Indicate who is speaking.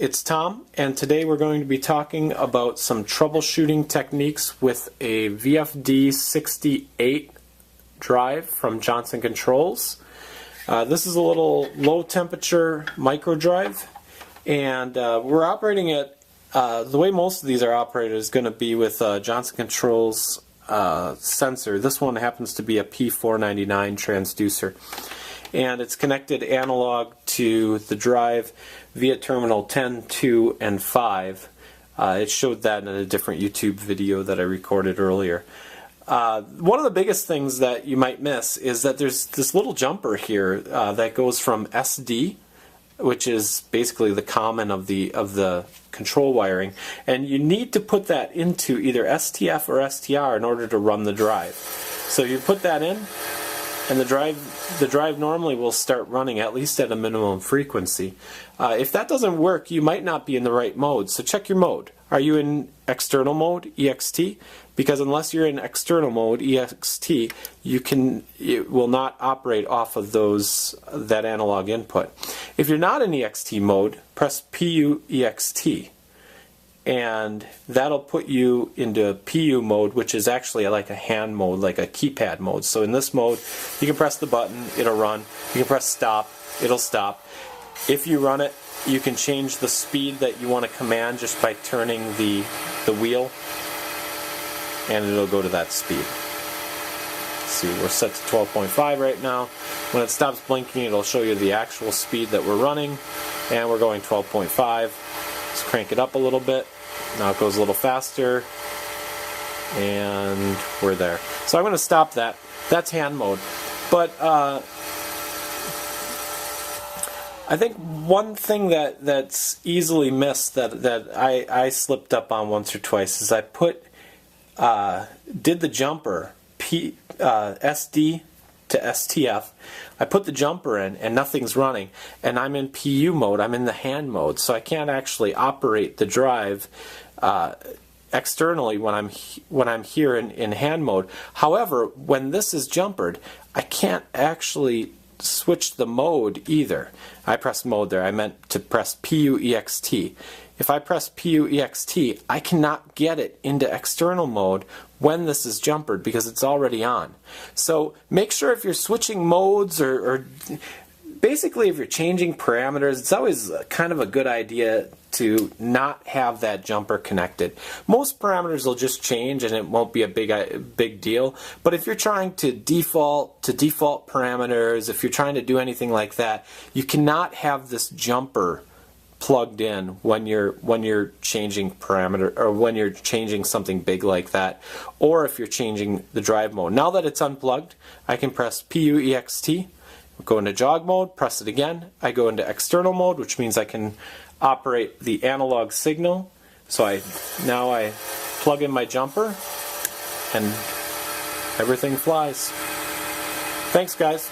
Speaker 1: it's Tom, and today we're going to be talking about some troubleshooting techniques with a VFD68 drive from Johnson Controls. This is a little low temperature micro drive, and we're operating it, the way most of these are operated is going to be with Johnson Controls sensor. This one happens to be a P499 transducer, and it's connected analog to the drive via terminal 10, 2, and 5. It showed that in a different YouTube video that I recorded earlier. One of the biggest things that you might miss is that there's this little jumper here that goes from SD, which is basically the common of the control wiring, and you need to put that into either STF or STR in order to run the drive. So you put that in, and the drive normally will start running at least at a minimum frequency. If that doesn't work, you might not be in the right mode, so check your mode. Are you in external mode, EXT? Because unless you're in external mode, EXT, it will not operate off of that analog input. If you're not in EXT mode, press PU EXT, and that'll put you into PU mode, which is actually like a hand mode, like a keypad mode. So in this mode, you can press the button, it'll run. You can press stop, it'll stop. If you run it, you can change the speed that you want to command just by turning the wheel, and it'll go to that speed. Let's see, we're set to 12.5 right now. When it stops blinking, it'll show you the actual speed that we're running, and we're going 12.5. Let's crank it up a little bit. Now it goes a little faster, and we're there. So I'm going to stop that. That's hand mode. But I think one thing that's easily missed that I slipped up on once or twice is I did the jumper SD to STF. I put the jumper in and nothing's running, and I'm in PU mode, I'm in the hand mode, so I can't actually operate the drive externally when I'm here in hand mode. However, when this is jumpered, I can't actually switch the mode either. I pressed mode there, I meant to press PU EXT. If I press PU EXT, I cannot get it into external mode when this is jumpered because it's already on. So make sure if you're switching modes or basically if you're changing parameters, it's always kind of a good idea to not have that jumper connected. Most parameters will just change and it won't be a big deal, but if you're trying to default parameters, if you're trying to do anything like that, you cannot have this jumper plugged in when you're changing parameter, or when you're changing something big like that, or if you're changing the drive mode. Now that it's unplugged, I can press PU EXT, go into jog mode, press it again, I go into external mode, which means I can operate the analog signal. So now I plug in my jumper and everything flies. Thanks, guys.